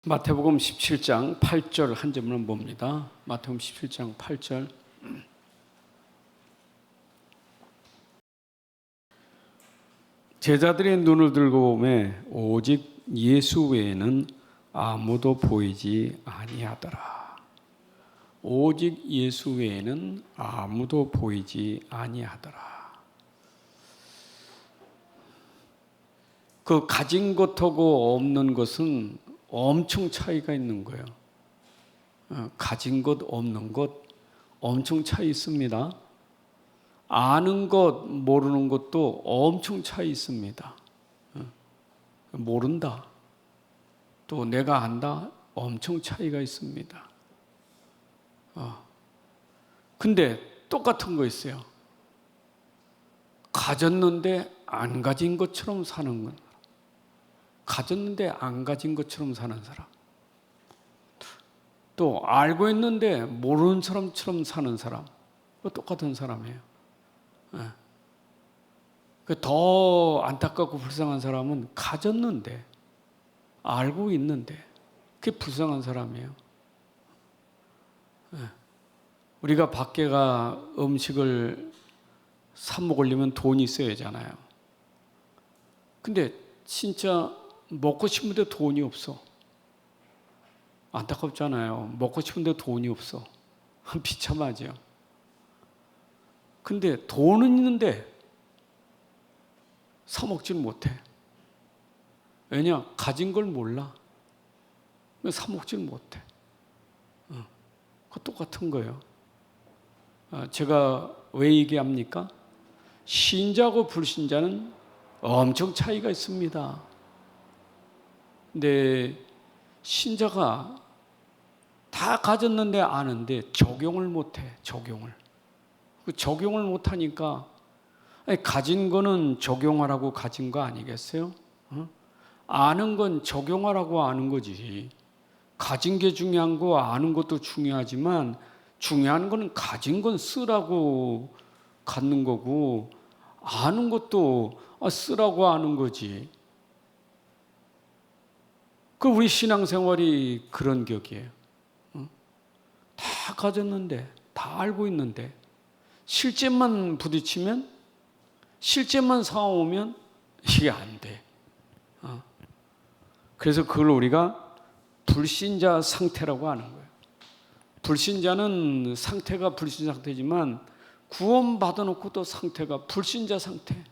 마태복음 17장 8절 한 점을 봅니다. 마태복음 17장 8절. 제자들의 눈을 들고 보매 오직 예수 외에는 아무도 보이지 아니하더라. 오직 예수 외에는 아무도 보이지 아니하더라. 그 가진 것하고 없는 것은 엄청 차이가 있는 거예요. 가진 것, 없는 것 엄청 차이 있습니다. 아는 것, 모르는 것도 엄청 차이 있습니다. 모른다, 또 내가 안다, 엄청 차이가 있습니다. 근데 똑같은 거 있어요. 가졌는데 안 가진 것처럼 사는 건, 가졌는데 안 가진 것처럼 사는 사람, 또 알고 있는데 모르는 사람처럼 사는 사람, 똑같은 사람이에요. 더 안타깝고 불쌍한 사람은 가졌는데 알고 있는데 그게 불쌍한 사람이에요. 우리가 밖에가 음식을 사 먹으려면 돈이 있어야 하잖아요. 근데 진짜 먹고 싶은데 돈이 없어. 안타깝잖아요. 먹고 싶은데 돈이 없어. 비참하죠. 근데 돈은 있는데 사 먹지는 못해. 왜냐? 가진 걸 몰라. 사 먹지는 못해. 그거 똑같은 거예요. 제가 왜 얘기합니까? 신자하고 불신자는 엄청 차이가 있습니다. 근데 신자가 다 가졌는데 아는데 적용을 못해. 적용을 못하니까, 가진 거는 적용하라고 가진 거 아니겠어요? 아는 건 적용하라고 아는 거지. 가진 게 중요한 거, 아는 것도 중요하지만 중요한 거는 가진 건 쓰라고 갖는 거고, 아는 것도 쓰라고 아는 거지. 그 우리 신앙생활이 그런 격이에요. 다 가졌는데, 다 알고 있는데 실제만 부딪히면, 실제만 상황오면 이게 안 돼. 그래서 그걸 우리가 불신자 상태라고 하는 거예요. 불신자는 상태가 불신자 상태지만 구원받아 놓고 또 상태가 불신자 상태.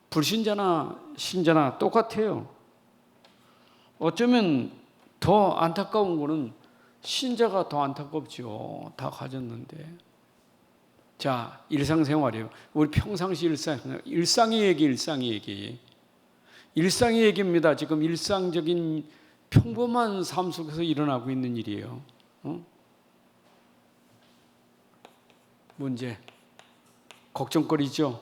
불신자나 신자나 똑같아요. 어쩌면 더 안타까운 거는 신자가 더 안타깝죠. 다 가졌는데. 자, 일상생활이에요. 우리 평상시 일상의 얘기. 일상의 얘기입니다. 지금 일상적인 평범한 삶 속에서 일어나고 있는 일이에요. 문제, 걱정거리죠.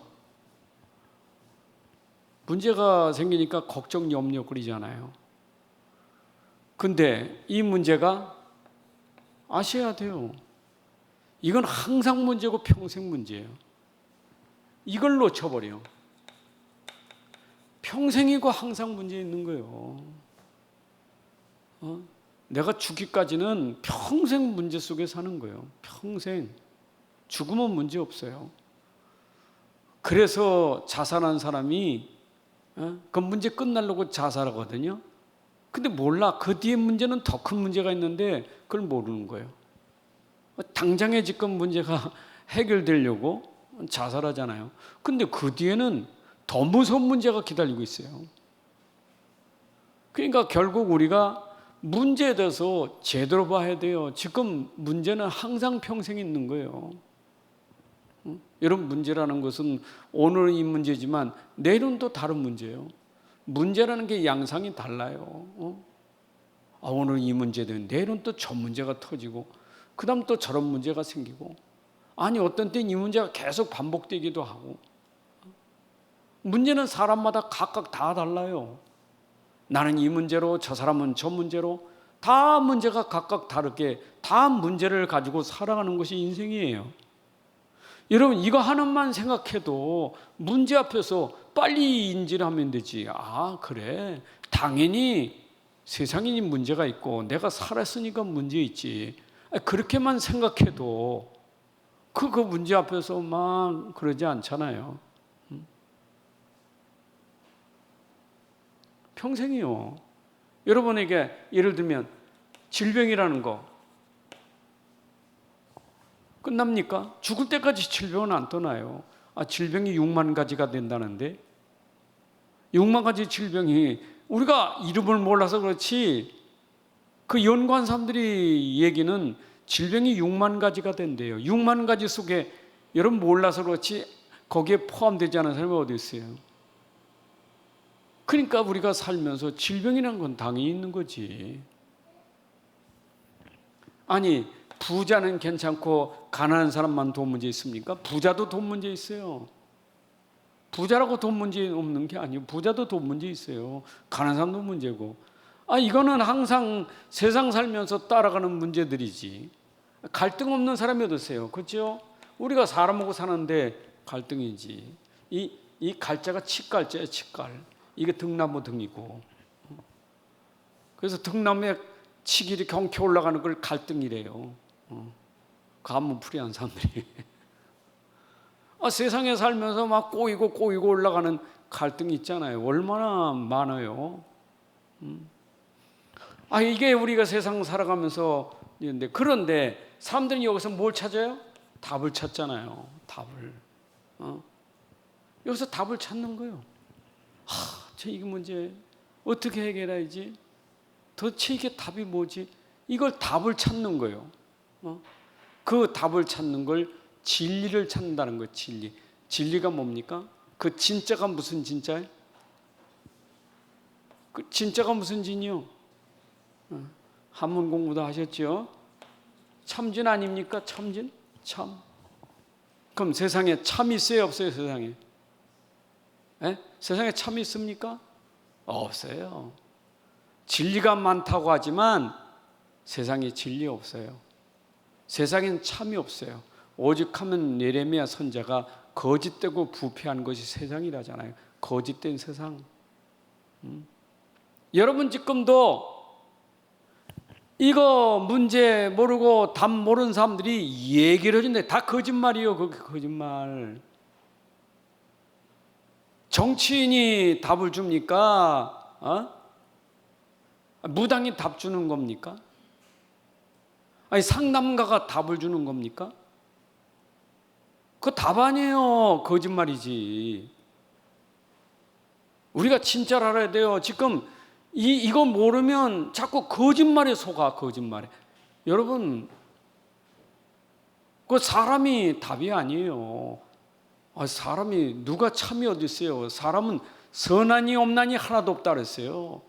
문제가 생기니까 걱정, 염려거리잖아요. 근데 이 문제가 아셔야 돼요. 이건 항상 문제고 평생 문제예요. 이걸 놓쳐버려. 평생이고 항상 문제 있는 거예요. 내가 죽기까지는 평생 문제 속에 사는 거예요. 평생. 죽으면 문제 없어요. 그래서 자살한 사람이 그 문제 끝나려고 자살하거든요. 근데 몰라. 그 뒤에 문제는 더 큰 문제가 있는데 그걸 모르는 거예요. 당장에 지금 문제가 해결되려고 자살하잖아요. 근데 그 뒤에는 더 무서운 문제가 기다리고 있어요. 그러니까 결국 우리가 문제에 대해서 제대로 봐야 돼요. 지금 문제는 항상 평생 있는 거예요. 여러분, 문제라는 것은 오늘 이 문제지만 내일은 또 다른 문제예요. 문제라는 게 양상이 달라요. 오늘 이 문제든 내일은 또 저 문제가 터지고, 그 다음 또 저런 문제가 생기고, 아니 어떤 때는 이 문제가 계속 반복되기도 하고. 문제는 사람마다 각각 다 달라요. 나는 이 문제로, 저 사람은 저 문제로, 다 문제가 각각 다르게 다 문제를 가지고 살아가는 것이 인생이에요. 여러분, 이거 하나만 생각해도 문제 앞에서 빨리 인지를 하면 되지. 그래, 당연히 세상이 문제가 있고 내가 살았으니까 문제 있지. 그렇게만 생각해도 그 문제 앞에서 막 그러지 않잖아요. 평생이요. 여러분에게 예를 들면 질병이라는 거 끝납니까? 죽을 때까지 질병은 안 떠나요. 질병이 6만 가지가 된다는데 6만 가지 질병이 우리가 이름을 몰라서 그렇지 그 연구한 사람들이 얘기는 질병이 6만 가지가 된대요. 6만 가지 속에 여러분 몰라서 그렇지 거기에 포함되지 않은 사람이 어디 있어요? 그러니까 우리가 살면서 질병이라는 건 당연히 있는 거지. 아니 부자는 괜찮고 가난한 사람만 돈 문제 있습니까? 부자도 돈 문제 있어요. 부자라고 돈 문제 없는 게 아니에요. 부자도 돈 문제 있어요. 가난한 사람도 문제고. 이거는 항상 세상 살면서 따라가는 문제들이지. 갈등 없는 사람이 어딨어요? 그렇죠? 우리가 사람하고 사는데 갈등이지. 이 갈자가 칡갈자예요. 칡갈. 이게 등나무 등이고. 그래서 등나무에 칡이 이렇게 경쾌 올라가는 걸 갈등이래요. 가문풀이한 사람들이. 세상에 살면서 막 꼬이고 올라가는 갈등이 있잖아요. 얼마나 많아요. 이게 우리가 세상 살아가면서 있는데, 그런데 사람들이 여기서 뭘 찾아요? 답을 찾잖아요. 답을. 여기서 답을 찾는 거예요. 이게 문제 어떻게 해결해야지? 도대체 이게 답이 뭐지? 이걸 답을 찾는 거예요. 그 답을 찾는 걸 진리를 찾는다는 거예요. 진리. 진리가 뭡니까? 그 진짜가 무슨 진짜예요? 그 진짜가 무슨 진이요? 한문 공부도 하셨죠? 참진 아닙니까? 참진? 참. 그럼 세상에 참이 있어요? 없어요? 세상에? 세상에 참이 있습니까? 없어요. 진리가 많다고 하지만 세상에 진리 없어요. 세상엔 참이 없어요. 오직 하면 예레미야 선지자가 거짓되고 부패한 것이 세상이라잖아요. 거짓된 세상. 여러분 지금도 이거 문제 모르고 답 모르는 사람들이 얘기를 해준대. 다 거짓말이에요. 그게 거짓말. 정치인이 답을 줍니까? 무당이 답 주는 겁니까? 상담가가 답을 주는 겁니까? 그거 답 아니에요. 거짓말이지. 우리가 진짜를 알아야 돼요. 지금 이거 모르면 자꾸 거짓말에 속아. 거짓말에. 여러분, 그 사람이 답이 아니에요. 사람이 누가 참이 어디 있어요? 사람은 선하니 없나니 하나도 없다 그랬어요.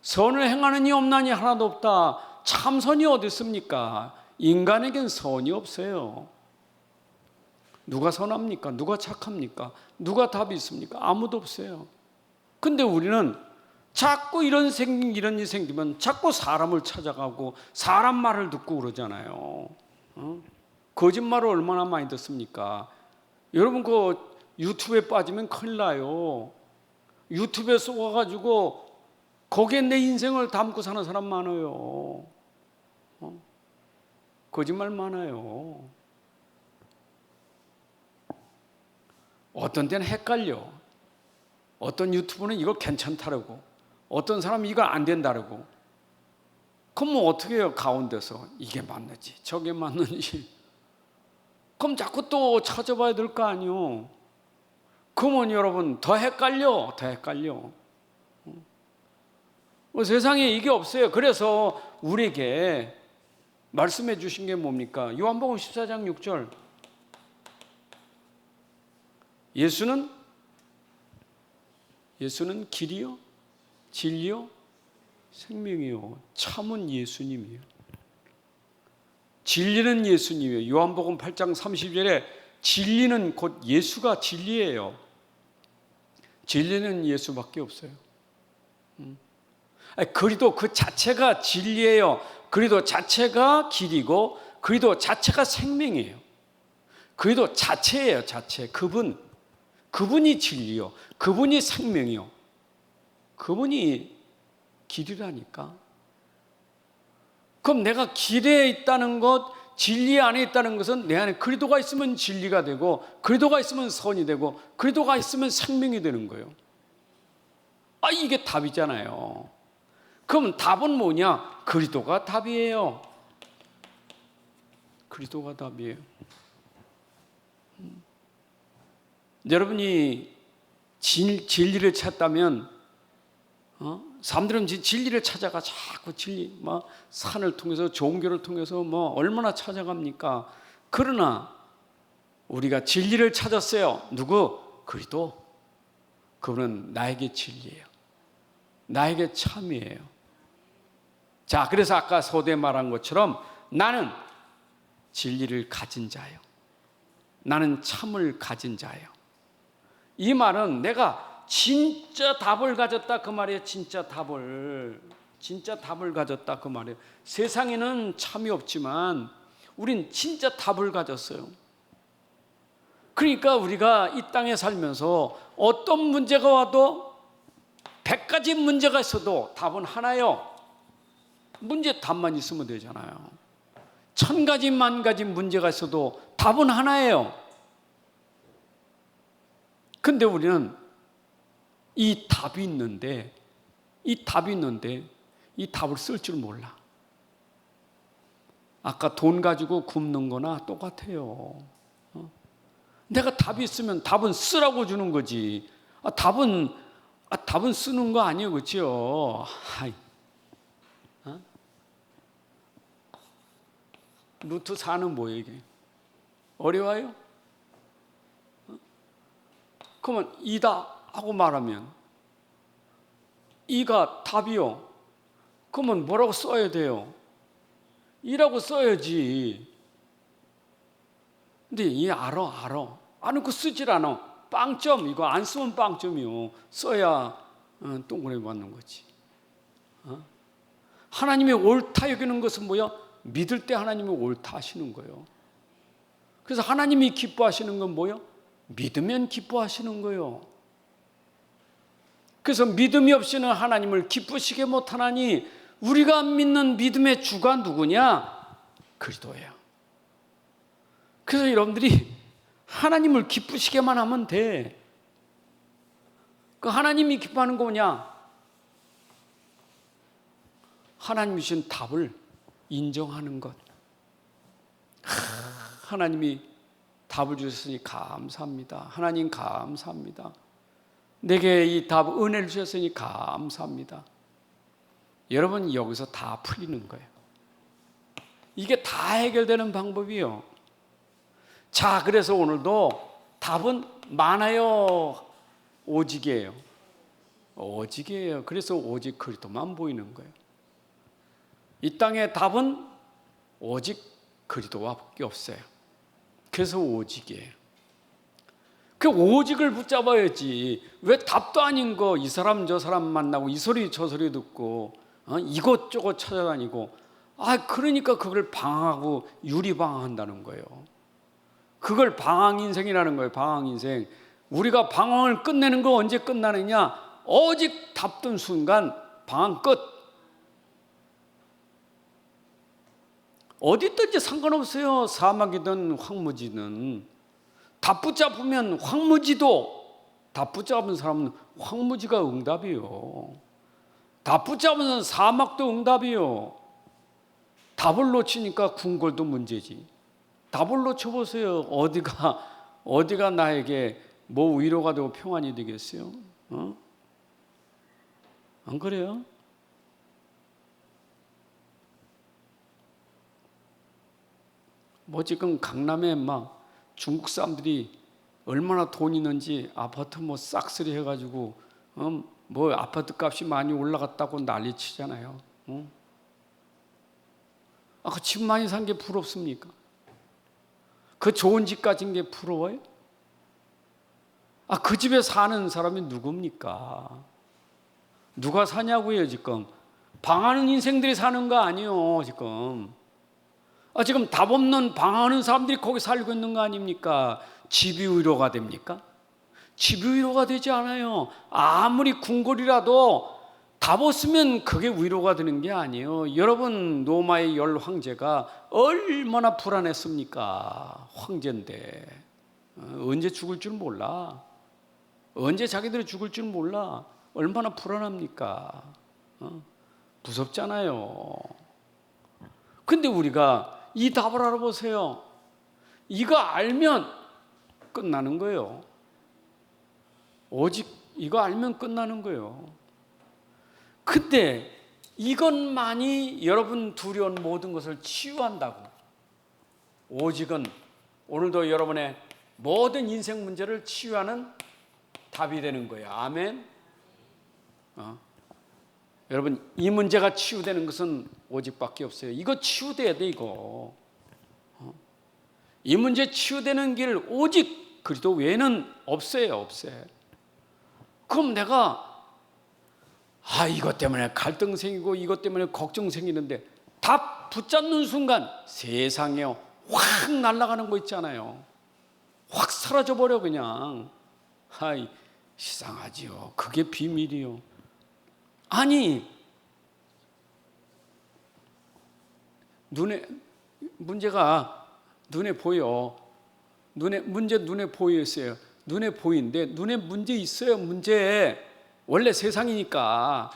선을 행하느니 없나니 하나도 없다. 참선이 어디 있습니까? 인간에겐 선이 없어요. 누가 선합니까? 누가 착합니까? 누가 답이 있습니까? 아무도 없어요. 근데 우리는 자꾸 이런 일이 생기면 자꾸 사람을 찾아가고 사람 말을 듣고 그러잖아요. 거짓말을 얼마나 많이 듣습니까? 여러분 그 유튜브에 빠지면 큰일 나요. 유튜브에 쏘아가지고 거기에 내 인생을 담고 사는 사람 많아요. 거짓말 많아요. 어떤 때는 헷갈려. 어떤 유튜브는 이거 괜찮다라고, 어떤 사람은 이거 안 된다라고. 그럼 뭐 어떻게 해요? 가운데서 이게 맞는지 저게 맞는지. 그럼 자꾸 또 찾아봐야 될 거 아니요. 그러면 여러분 더 헷갈려. 세상에 이게 없어요. 그래서 우리에게 말씀해 주신 게 뭡니까? 요한복음 14장 6절. 예수는 길이요, 진리요, 생명이요. 참은 예수님이에요. 진리는 예수님이에요. 요한복음 8장 30절에 진리는 곧 예수가 진리예요. 진리는 예수밖에 없어요. 그리도 그 자체가 진리예요. 그리도 자체가 길이고, 그리도 자체가 생명이에요. 그리도 자체예요. 자체. 그분이 진리요, 그분이 생명이요, 그분이 길이라니까. 그럼 내가 길에 있다는 것, 진리 안에 있다는 것은 내 안에 그리스도가 있으면 진리가 되고, 그리스도가 있으면 선이 되고, 그리스도가 있으면 생명이 되는 거예요. 이게 답이잖아요. 그럼 답은 뭐냐? 그리스도가 답이에요. 그리스도가 답이에요. 여러분이 진리를 찾다면, 사람들은 진리를 찾아가 자꾸 진리, 산을 통해서 종교를 통해서 얼마나 찾아갑니까? 그러나 우리가 진리를 찾았어요. 누구? 그리스도. 그분은 나에게 진리예요. 나에게 참이에요. 자, 그래서 아까 서두에 말한 것처럼 나는 진리를 가진 자예요. 나는 참을 가진 자예요. 이 말은 내가 진짜 답을 가졌다 그 말이에요. 진짜 답을 가졌다 그 말이에요. 세상에는 참이 없지만 우린 진짜 답을 가졌어요. 그러니까 우리가 이 땅에 살면서 어떤 문제가 와도 100가지 문제가 있어도 답은 하나요. 문제 답만 있으면 되잖아요. 1000가지 만가지 문제가 있어도 답은 하나예요. 근데 우리는 이 답이 있는데 이 답을 쓸 줄 몰라. 아까 돈 가지고 굶는 거나 똑같아요. 내가 답이 있으면 답은 쓰라고 주는 거지. 답은 쓰는 거 아니에요, 그렇죠? 루트 4는 뭐예요, 이게? 어려워요? 그러면 이다 하고 말하면 이가 답이요. 그러면 뭐라고 써야 돼요? 이라고 써야지. 근데 이 알아. 안 놓고 쓰질 않아. 빵점, 이거 안 쓰면 빵점이요. 써야 동그라미 맞는 거지. 하나님이 옳다 여기는 것은 뭐야? 믿을 때 하나님이 옳다 하시는 거예요. 그래서 하나님이 기뻐하시는 건 뭐예요? 믿으면 기뻐하시는 거예요. 그래서 믿음이 없이는 하나님을 기쁘시게 못하나니 우리가 믿는 믿음의 주가 누구냐? 그리스도예요. 그래서 여러분들이 하나님을 기쁘시게만 하면 돼. 그 하나님이 기뻐하는 거 뭐냐? 하나님이 주신 답을 인정하는 것. 하나님이 답을 주셨으니 감사합니다. 하나님 감사합니다. 내게 이 답 은혜를 주셨으니 감사합니다. 여러분 여기서 다 풀리는 거예요. 이게 다 해결되는 방법이요. 자, 그래서 오늘도 답은 많아요. 오직이에요. 오직이에요. 그래서 오직 그리스도만 보이는 거예요. 이 땅의 답은 오직 그리스도밖에 없어요. 그래서 오직이에요. 그 오직을 붙잡아야지. 왜 답도 아닌 거 이 사람 저 사람 만나고 이 소리 저 소리 듣고 이것저것 찾아다니고 그러니까 그걸 방황하고 유리방황한다는 거예요. 그걸 방황인생이라는 거예요. 방황인생. 우리가 방황을 끝내는 거 언제 끝나느냐? 오직 답든 순간 방황 끝. 어디 있든지 상관없어요. 사막이든 황무지든. 답 붙잡으면 황무지도, 답 붙잡은 사람은 황무지가 응답이요. 답 붙잡으면 사막도 응답이요. 답을 놓치니까 궁궐도 문제지. 답을 놓쳐보세요. 어디가 나에게 뭐 위로가 되고 평안이 되겠어요? 안 그래요? 지금 강남에 중국 사람들이 얼마나 돈 있는지 아파트 싹쓸이 해가지고 아파트 값이 많이 올라갔다고 난리 치잖아요. 그 집 많이 산 게 부럽습니까? 그 좋은 집 가진 게 부러워요? 그 집에 사는 사람이 누굽니까? 누가 사냐고요, 지금? 방하는 인생들이 사는 거 아니에요, 지금. 지금 답 없는 방황하는 사람들이 거기 살고 있는 거 아닙니까? 집이 위로가 됩니까? 집이 위로가 되지 않아요. 아무리 궁궐이라도 답 없으면 그게 위로가 되는 게 아니에요. 여러분, 로마의 10 황제가 얼마나 불안했습니까? 황제인데 언제 죽을 줄 몰라. 언제 자기들이 죽을 줄 몰라. 얼마나 불안합니까? 무섭잖아요. 근데 우리가 이 답을 알아보세요. 이거 알면 끝나는 거예요. 오직 이거 알면 끝나는 거예요. 근데 이것만이 여러분 두려운 모든 것을 치유한다고. 오직은 오늘도 여러분의 모든 인생 문제를 치유하는 답이 되는 거예요. 아멘. 여러분, 이 문제가 치유되는 것은 오직밖에 없어요. 이거 치유돼야 돼, 이거. 이 문제 치유되는 길 오직 그리스도 외에는 없어요, 없어요. 그럼 내가 이것 때문에 갈등 생기고 이것 때문에 걱정 생기는데 답 붙잡는 순간 세상에 확 날아가는 거 있잖아요. 확 사라져 버려 그냥. 이상하지요. 그게 비밀이요. 아니, 문제가 눈에 보여. 문제 눈에 보였어요. 눈에 보이는데 눈에 문제 있어요. 문제. 원래 세상이니까,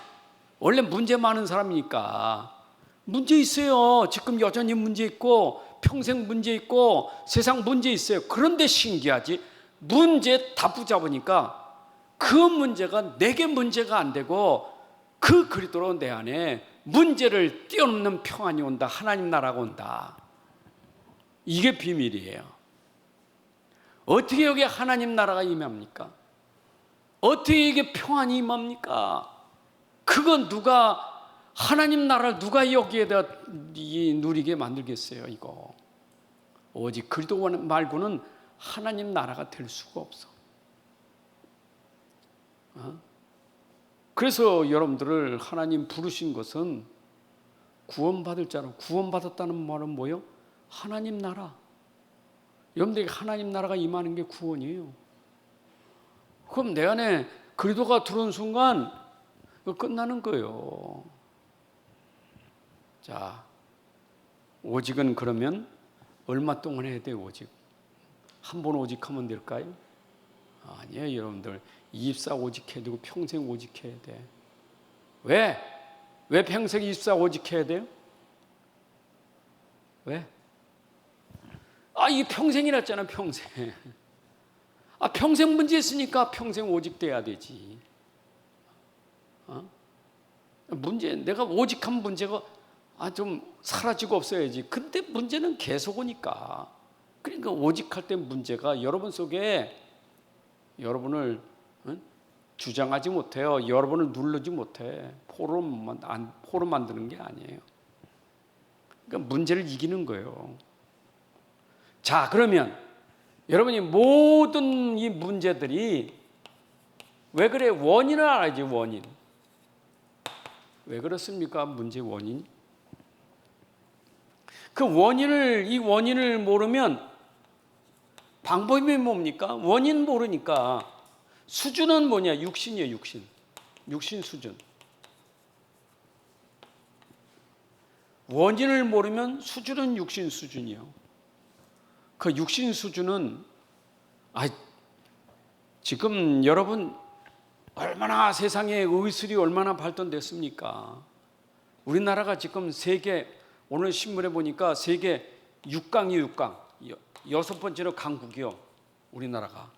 원래 문제 많은 사람이니까 문제 있어요. 지금 여전히 문제 있고 평생 문제 있고 세상 문제 있어요. 그런데 신기하지, 문제 다 붙잡으니까 그 문제가 내게 문제가 안 되고 그 그리스도로 내 안에 문제를 뛰어넘는 평안이 온다. 하나님 나라가 온다. 이게 비밀이에요. 어떻게 여기 하나님 나라가 임합니까? 어떻게 이게 평안이 임합니까? 그건 누가, 하나님 나라를 누가 여기에다 누리게 만들겠어요, 이거. 오직 그리스도 말고는 하나님 나라가 될 수가 없어. 그래서 여러분들을 하나님 부르신 것은 구원받을 자로, 구원받았다는 말은 뭐예요? 하나님 나라. 여러분들에게 하나님 나라가 임하는 게 구원이에요. 그럼 내 안에 그리스도가 들어온 순간 끝나는 거예요. 자, 오직은 그러면 얼마 동안 해야 돼요? 오직 한 번 오직하면 될까요? 아니에요. 여러분들 24 오직해야 되고 평생 오직해야 돼. 왜? 왜 평생 24 오직해야 돼요? 왜? 이 평생이랬잖아, 평생. 평생 문제 있으니까 평생 오직돼야 되지. 문제, 내가 오직한 문제가 좀 사라지고 없어야지. 근데 문제는 계속 오니까. 그러니까 오직할 때 문제가 여러분 속에 여러분을 주장하지 못해요. 여러분을 누르지 못해. 포로 만드는 게 아니에요. 그러니까 문제를 이기는 거예요. 자, 그러면 여러분이 모든 이 문제들이 왜 그래? 원인을 알아야지, 원인. 왜 그렇습니까? 문제 원인. 이 원인을 모르면 방법이 뭡니까? 원인 모르니까 수준은 뭐냐? 육신이에요, 육신. 육신 수준. 원인을 모르면 수준은 육신 수준이요. 그 육신 수준은 지금 여러분 얼마나 세상에 의술이 얼마나 발전됐습니까? 우리나라가 지금 세계, 오늘 신문에 보니까 세계 6강이 6강, 6번째로 강국이요. 우리나라가.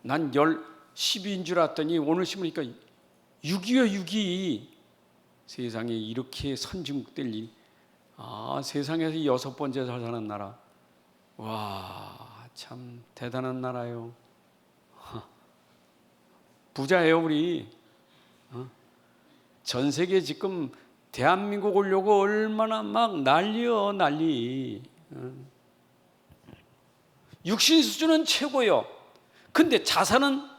난 12인 줄 알았더니 오늘 신문 보니까 6이요, 6이. 세상에 이렇게 선진국 될 일. 세상에서 6번째 잘 사는 나라. 와, 참 대단한 나라요. 부자예요, 우리. 전 세계 지금 대한민국 오려고 얼마나 막 난리요, 난리. 육신 수준은 최고요. 근데 자산은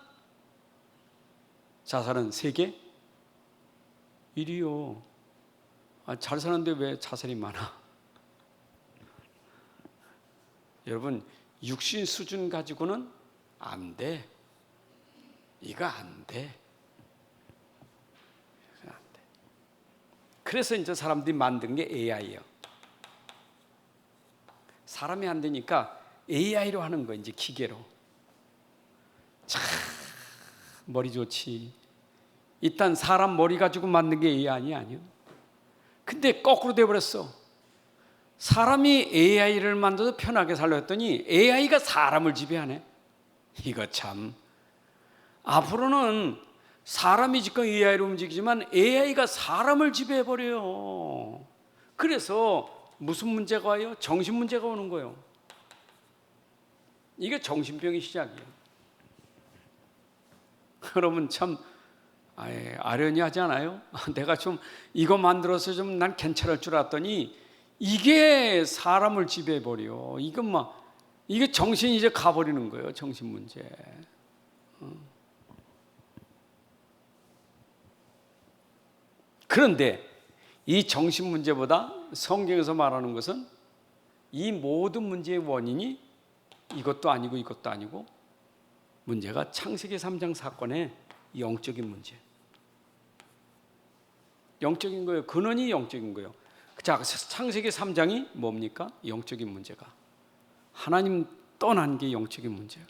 세계 1위요. 잘 사는데 왜 자살이 많아? 여러분, 육신 수준 가지고는 안 돼. 이거 안 돼. 그래서 이제 사람들이 만든 게 AI예요. 사람이 안 되니까 AI로 하는 거예요. 이제 기계로. 참 머리 좋지. 일단 사람 머리 가지고 만든 게 AI 아니에요. 근데 거꾸로 돼버렸어. 사람이 AI를 만들어서 편하게 살려 했더니 AI가 사람을 지배하네. 이거 참. 앞으로는 사람이 지금 AI로 움직이지만 AI가 사람을 지배해버려요. 그래서 무슨 문제가 와요? 정신 문제가 오는 거예요. 이게 정신병의 시작이에요. 그러면 참 아련히 하지 않아요? 내가 좀 이거 만들어서 좀 난 괜찮을 줄 알았더니 이게 사람을 지배해버려. 이건 이게 정신이 이제 가버리는 거예요. 정신 문제. 그런데 이 정신 문제보다 성경에서 말하는 것은 이 모든 문제의 원인이 이것도 아니고 이것도 아니고 문제가 창세기 3장 사건의 영적인 문제. 영적인 거예요. 근원이 영적인 거예요. 자, 창세기 3장이 뭡니까? 영적인 문제가. 하나님 떠난 게 영적인 문제예요.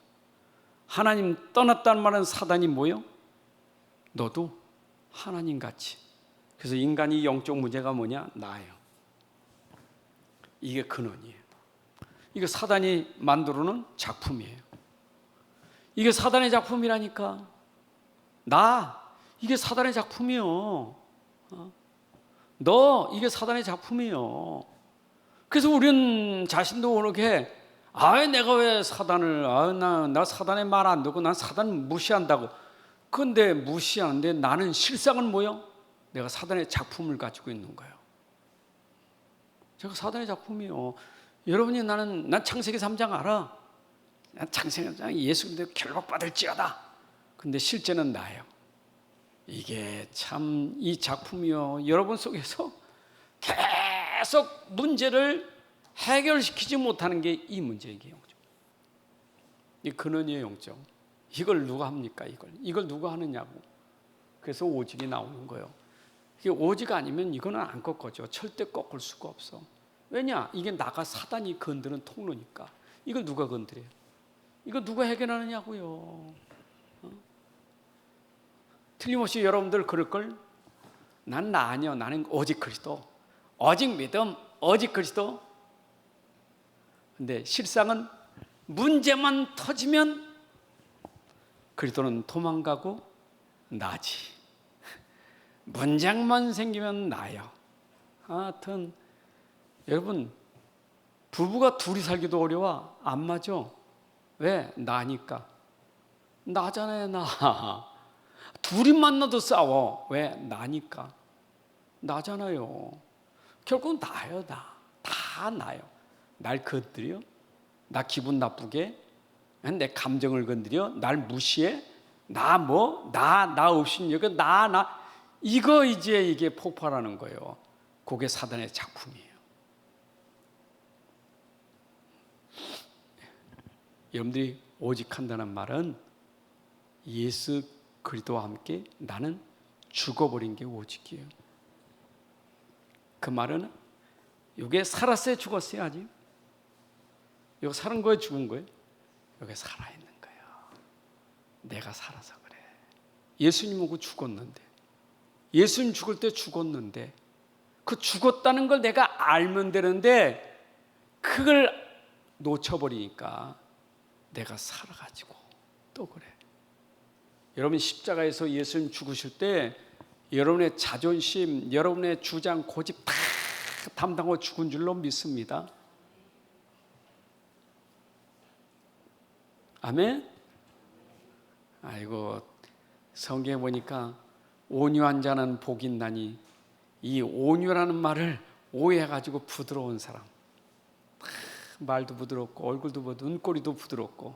하나님 떠났다는 말은 사단이 뭐예요? 너도 하나님 같이. 그래서 인간이 영적 문제가 뭐냐? 나예요. 이게 근원이에요. 이게 사단이 만들어놓은 작품이에요. 이게 사단의 작품이라니까. 이게 사단의 작품이요. 너 이게 사단의 작품이요. 그래서 우리는 자신도 모르게 내가 왜 사단을 나 사단의 말 안 듣고 난 사단 무시한다고. 그런데 무시하는데 나는 실상은 뭐요? 내가 사단의 작품을 가지고 있는 거예요. 제가 사단의 작품이요. 여러분이 난 창세기 3장 알아. 난 창세기 3장 예수 그리스도 결박받을지어다. 근데 실제는 나예요. 이게 참 이 작품이요. 여러분 속에서 계속 문제를 해결시키지 못하는 게 이 문제예요. 이게 영적. 이 근원이에요. 영적. 이걸 누가 합니까? 이걸 누가 하느냐고. 그래서 오직이 나오는 거예요. 이게 오직 아니면 이거는 안 꺾어져. 절대 꺾을 수가 없어. 왜냐? 이게 나가 사단이 건드는 통로니까. 이걸 누가 건드려요? 이거 누가 해결하느냐고요. 틀림없이 여러분들 그럴걸? 난 나 아니요. 나는 오직 그리스도. 오직 믿음, 오직 그리스도. 근데 실상은 문제만 터지면 그리스도는 도망가고 나지. 문제만 생기면 나요. 하여튼 여러분 부부가 둘이 살기도 어려워. 안 맞아. 왜? 나니까. 나잖아요. 나. 둘이 만나도 싸워. 왜? 나니까. 나잖아요. 결국은 나요. 다 나요. 날 건드려? 나 기분 나쁘게? 내 감정을 건드려? 날 무시해? 나 없인 여기 이거 이제 이게 폭발하는 거예요. 그게 사단의 작품이에요. 여러분들이 오직한다는 말은 예수 그리스도와 함께 나는 죽어버린 게 오직이에요. 그 말은 이게 살았어요, 죽었어요 아직? 이거 사는 거예요, 죽은 거예요? 여기 살아있는 거예요. 내가 살아서 그래. 예수님하고 죽었는데, 예수님 죽을 때 죽었는데, 그 죽었다는 걸 내가 알면 되는데 그걸 놓쳐버리니까 내가 살아가지고 또 그래. 여러분 십자가에서 예수님 죽으실 때 여러분의 자존심, 여러분의 주장, 고집 다 담당하고 죽은 줄로 믿습니다. 아멘? 아이고, 성경에 보니까 온유한 자는 복이 있나니, 이 온유라는 말을 오해해가지고 부드러운 사람, 말도 부드럽고 얼굴도 부드럽고 눈꼬리도 부드럽고.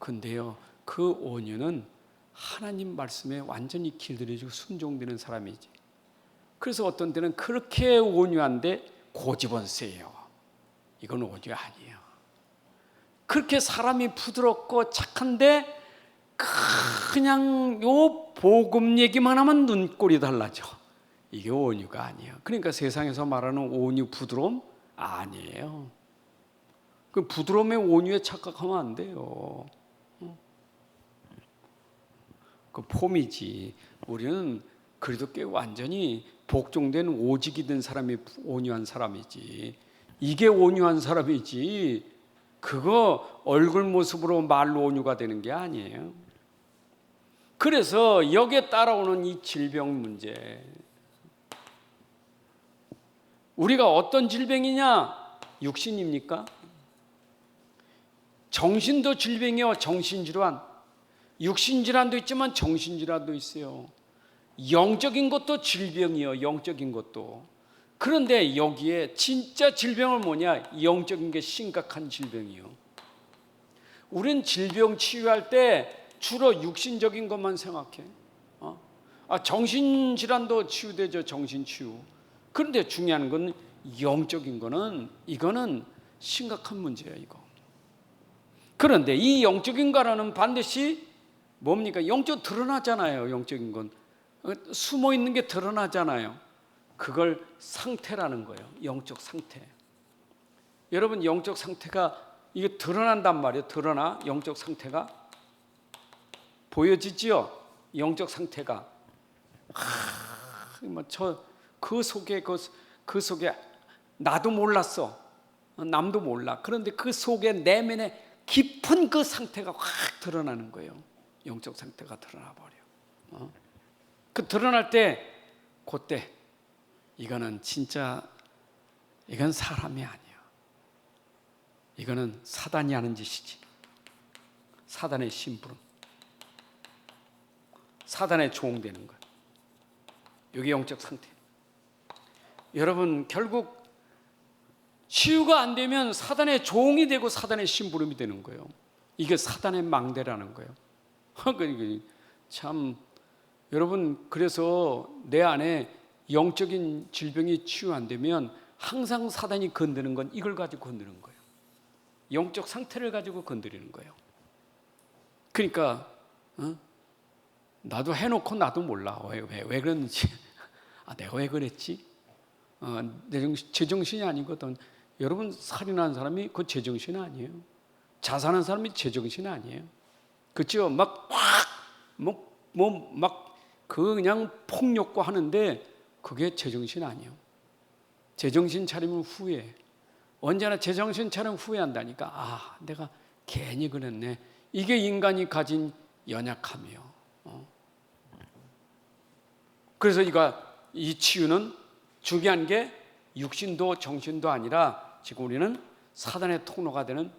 근데요, 그 온유는 하나님 말씀에 완전히 길들여지고 순종되는 사람이지. 그래서 어떤 때는 그렇게 온유한데 고집은 세요. 이건 온유 아니에요. 그렇게 사람이 부드럽고 착한데 그냥 요 복음 얘기만 하면 눈꼴이 달라져. 이게 온유가 아니에요. 그러니까 세상에서 말하는 온유, 부드러움 아니에요. 그 부드러움의 온유에 착각하면 안 돼요. 그 폼이지. 우리는 그래도 꽤 완전히 복종된 오직이 된 사람이 온유한 사람이지. 이게 온유한 사람이지. 그거 얼굴 모습으로 말로 온유가 되는 게 아니에요. 그래서 여기에 따라오는 이 질병 문제. 우리가 어떤 질병이냐? 육신입니까? 정신도 질병이요. 정신질환. 육신질환도 있지만 정신질환도 있어요. 영적인 것도 질병이요. 영적인 것도. 그런데 여기에 진짜 질병은 뭐냐? 영적인 게 심각한 질병이요. 우린 질병 치유할 때 주로 육신적인 것만 생각해. 정신질환도 치유되죠. 정신치유. 그런데 중요한 건 영적인 거는, 이거는 심각한 문제야, 이거. 그런데 이 영적인 거라는 반드시 뭡니까? 영적 드러나잖아요. 영적인 건 숨어 있는 게 드러나잖아요. 그걸 상태라는 거예요. 영적 상태. 여러분, 영적 상태가 이게 드러난단 말이에요. 드러나. 영적 상태가 보여지지요. 영적 상태가. 그 속에 나도 몰랐어. 남도 몰라. 그런데 그 속에 내면에 깊은 그 상태가 확 드러나는 거예요. 영적 상태가 드러나 버려. 그 드러날 때, 그때 이거는 진짜, 이건 사람이 아니야. 이거는 사단이 하는 짓이지. 사단의 심부름, 사단의 종 되는 거야. 이게 영적 상태. 여러분, 결국 치유가 안 되면 사단의 종이 되고 사단의 심부름이 되는 거예요. 이게 사단의 망대라는 거예요. 참, 여러분, 그래서 내 안에 영적인 질병이 치유 안 되면 항상 사단이 건드는 건 이걸 가지고 건드는 거예요. 영적 상태를 가지고 건드리는 거예요. 그러니까 나도 해놓고 나도 몰라. 왜 그랬는지. 내가 왜 그랬지? 제정신이 아니거든. 여러분, 살인한 사람이 그 제정신 아니에요. 자살한 사람이 제정신 아니에요. 그렇죠? 그냥 폭력과 하는데 그게 제정신 아니에요. 제정신 차리면 후회. 언제나 제정신 차리면 후회한다니까. 내가 괜히 그랬네. 이게 인간이 가진 연약함이에요. 그래서 이 치유는 중요한 게 육신도 정신도 아니라 지금 우리는 사단의 통로가 되는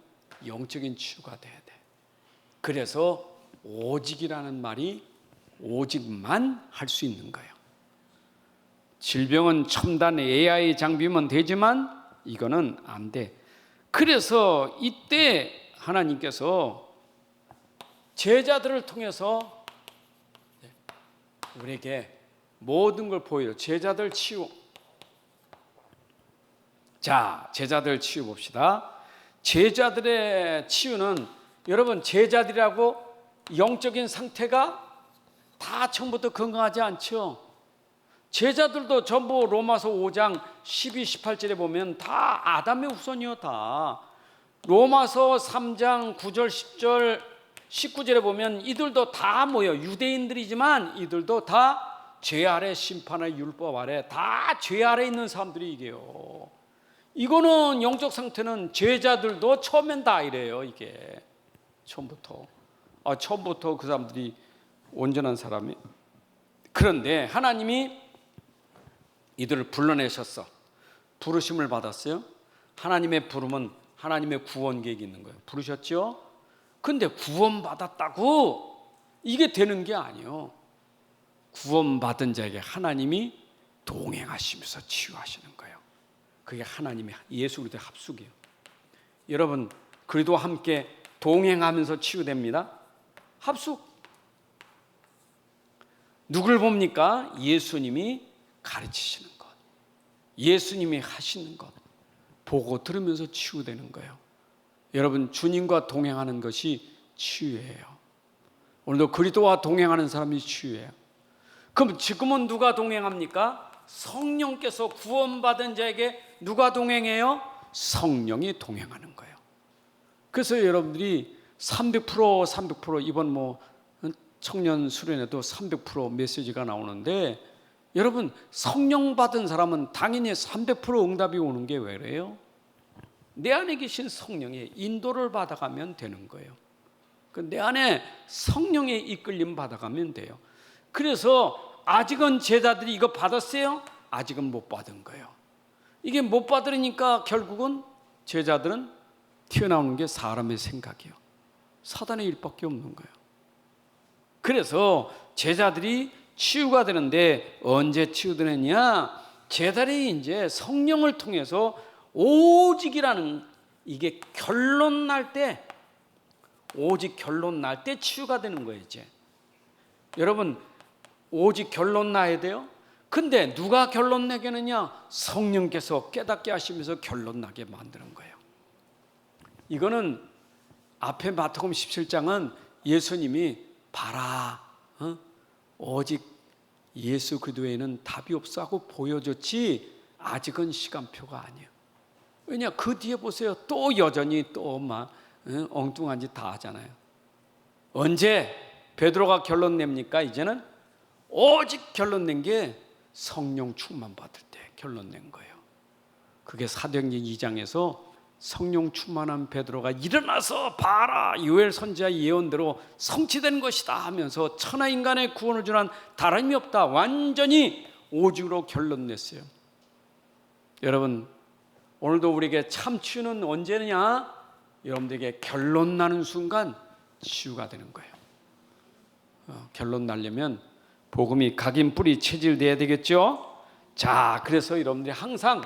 영적인 치유가 돼야 돼. 그래서 오직이라는 말이 오직만 할 수 있는 거예요. 질병은 첨단 AI 장비면 되지만 이거는 안 돼. 그래서 이때 하나님께서 제자들을 통해서 우리에게 모든 걸 보여요. 제자들 치유. 자, 제자들 치유 봅시다. 제자들의 치유는, 여러분, 제자들이라고 영적인 상태가 다 처음부터 건강하지 않죠. 제자들도 전부 로마서 5장 12, 18절에 보면 다 아담의 후손이요. 다 로마서 3장 9절 10절 19절에 보면 이들도 다 뭐예요? 유대인들이지만 이들도 다 죄 아래 심판의 율법 아래 다 죄 아래 있는 사람들이 이게요. 이거는 영적 상태는 제자들도 처음엔 다 이래요. 이게 처음부터 그 사람들이 온전한 사람이. 그런데 하나님이 이들을 불러내셨어. 부르심을 받았어요. 하나님의 부름은 하나님의 구원 계획이 있는 거예요. 부르셨죠? 근데 구원받았다고 이게 되는 게 아니에요. 구원받은 자에게 하나님이 동행하시면서 치유하시는 거예요. 그게 하나님의 예수 그리스도의 합숙이에요. 여러분, 그리스도와 함께 동행하면서 치유됩니다. 합숙. 누굴 봅니까? 예수님이 가르치시는 것, 예수님이 하시는 것 보고 들으면서 치유되는 거예요. 여러분, 주님과 동행하는 것이 치유예요. 오늘도 그리스도와 동행하는 사람이 치유예요. 그럼 지금은 누가 동행합니까? 성령께서 구원받은 자에게 누가 동행해요? 성령이 동행하는 거예요. 그래서 여러분들이 300% 이번 청년 수련회도 300% 메시지가 나오는데, 여러분 성령 받은 사람은 당연히 300% 응답이 오는 게 왜 그래요? 내 안에 계신 성령의 인도를 받아가면 되는 거예요. 내 안에 성령의 이끌림 받아가면 돼요. 그래서 아직은 제자들이 이거 받았어요? 아직은 못 받은 거예요. 이게 못 받으니까 결국은 제자들은 튀어나오는 게 사람의 생각이에요. 사단의 일밖에 없는 거예요. 그래서 제자들이 치유가 되는데 언제 치유되느냐? 제자들이 이제 성령을 통해서 오직이라는 이게 결론 날 때, 오직 결론 날 때 치유가 되는 거예요. 이제 여러분 오직 결론 나야 돼요. 근데 누가 결론 내게 하느냐? 성령께서 깨닫게 하시면서 결론 나게 만드는 거예요. 이거는 앞에 마태복음 17장은 예수님이 봐라, 오직 예수 그리스도에는 답이 없어 하고 보여줬지 아직은 시간표가 아니에요. 왜냐? 그 뒤에 보세요. 또 여전히 또 막 엉뚱한 짓 다 하잖아요. 언제 베드로가 결론 냅니까? 이제는 오직 결론 낸 게 성령 충만 받을 때 결론 낸 거예요. 그게 사도행전 2장에서 성령 충만한 베드로가 일어나서 봐라, 요엘 선지자 예언대로 성취된 것이다 하면서 천하 인간의 구원을 주는 다름이 없다, 완전히 오직으로 결론 냈어요. 여러분 오늘도 우리에게 참 치유는 언제냐? 여러분들에게 결론 나는 순간 치유가 되는 거예요. 결론 나려면 복음이 각인 뿌리 체질돼야 되겠죠. 자, 그래서 여러분들이 항상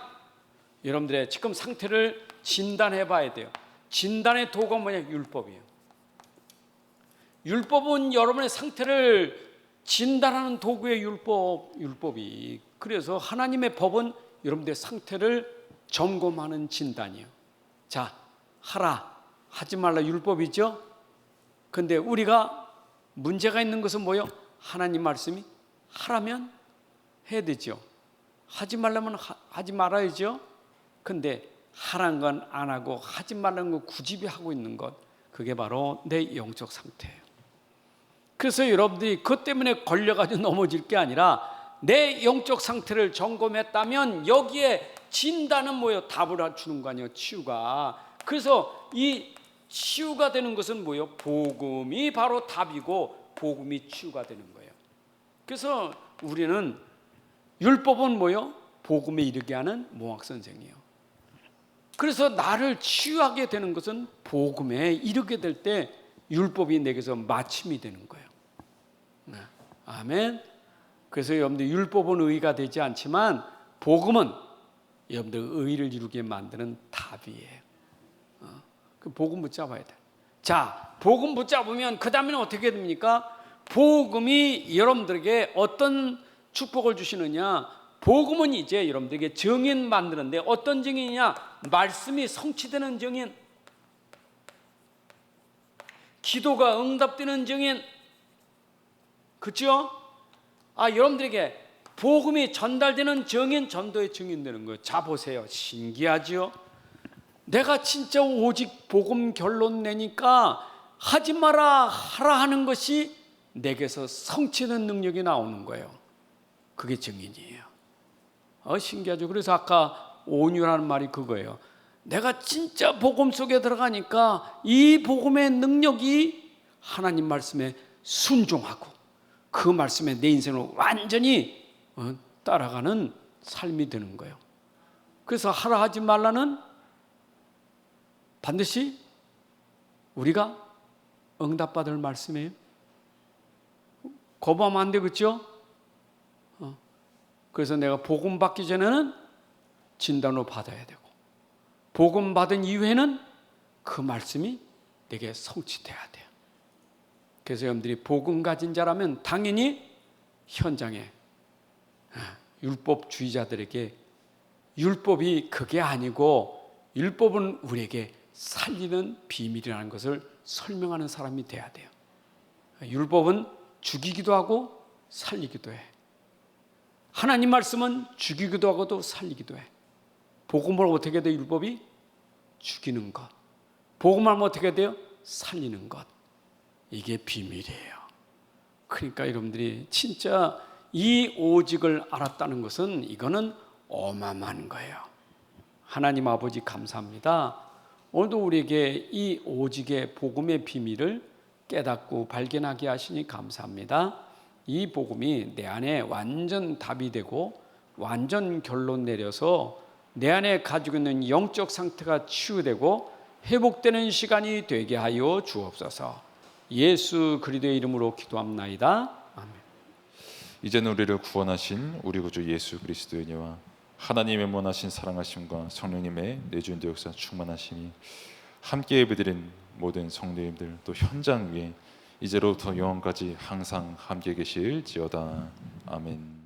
여러분들의 지금 상태를 진단해 봐야 돼요. 진단의 도구가 뭐냐? 율법이에요. 율법은 여러분의 상태를 진단하는 도구예요. 율법이. 그래서 하나님의 법은 여러분들의 상태를 점검하는 진단이에요. 자, 하라, 하지 말라 율법이죠. 근데 우리가 문제가 있는 것은 뭐예요? 하나님 말씀이 하라면 해야 되죠. 하지 말라면 하지 말아야죠. 근데 하라는 건 안 하고 하지 말라는 거 굳이 하고 있는 것, 그게 바로 내 영적 상태예요. 그래서 여러분들이 그것 때문에 걸려가지고 넘어질 게 아니라 내 영적 상태를 점검했다면 여기에 진단은 뭐예요? 답을 주는 거 아니에요? 치유가. 그래서 이 치유가 되는 것은 뭐예요? 복음이 바로 답이고 복음이 치유가 되는 거예요. 그래서 우리는 율법은 뭐예요? 복음에 이르게 하는 모학선생이에요. 그래서 나를 치유하게 되는 것은 복음에 이르게 될 때 율법이 내게서 마침이 되는 거예요. 아멘. 그래서 여러분들 율법은 의가 되지 않지만 복음은 여러분들 의를 이루게 만드는 답이에요. 그 복음 붙잡아야 돼. 자, 복음 붙잡으면 그 다음에는 어떻게 됩니까? 복음이 여러분들에게 어떤 축복을 주시느냐? 복음은 이제 여러분들에게 증인 만드는데 어떤 증인이냐? 말씀이 성취되는 증인, 기도가 응답되는 증인, 그렇죠? 여러분들에게 복음이 전달되는 증인, 전도의 증인 되는 거예요. 자, 보세요. 신기하죠? 내가 진짜 오직 복음 결론 내니까 하지 마라, 하라 하는 것이 내게서 성취되는 능력이 나오는 거예요. 그게 증인이에요. 신기하죠? 그래서 아까 온유라는 말이 그거예요. 내가 진짜 복음 속에 들어가니까 이 복음의 능력이 하나님 말씀에 순종하고 그 말씀에 내 인생을 완전히 따라가는 삶이 되는 거예요. 그래서 하라 하지 말라는 반드시 우리가 응답받을 말씀이에요. 거부하면 안 되겠죠? 그래서 내가 복음 받기 전에는 진단을 받아야 되고 복음 받은 이후에는 그 말씀이 내게 성취돼야 돼요. 그래서 여러분들이 복음 가진 자라면 당연히 현장에 율법주의자들에게 율법이 그게 아니고 율법은 우리에게 살리는 비밀이라는 것을 설명하는 사람이 돼야 돼요. 율법은 죽이기도 하고 살리기도 해. 하나님 말씀은 죽이기도 하고도 살리기도 해. 복음을 어떻게 돼요? 율법이 죽이는 것. 복음을 하면 어떻게 돼요? 살리는 것. 이게 비밀이에요. 그러니까 여러분들이 진짜 이 오직을 알았다는 것은 이거는 어마어마한 거예요. 하나님 아버지 감사합니다. 오늘도 우리에게 이 오직의 복음의 비밀을 깨닫고 발견하게 하시니 감사합니다. 이 복음이 내 안에 완전 답이 되고 완전 결론 내려서 내 안에 가지고 있는 영적 상태가 치유되고 회복되는 시간이 되게 하여 주옵소서. 예수 그리스도의 이름으로 기도합나이다. 아멘. 이제는 우리를 구원하신 우리 구주 예수 그리스도의 은혜와 하나님의 원하신 사랑하심과 성령님의 내주인도 역사 충만하시니 함께 예배드린 모든 성도님들 또 현장 위에 이제로부터 영원까지 항상 함께 계실지어다. 아멘.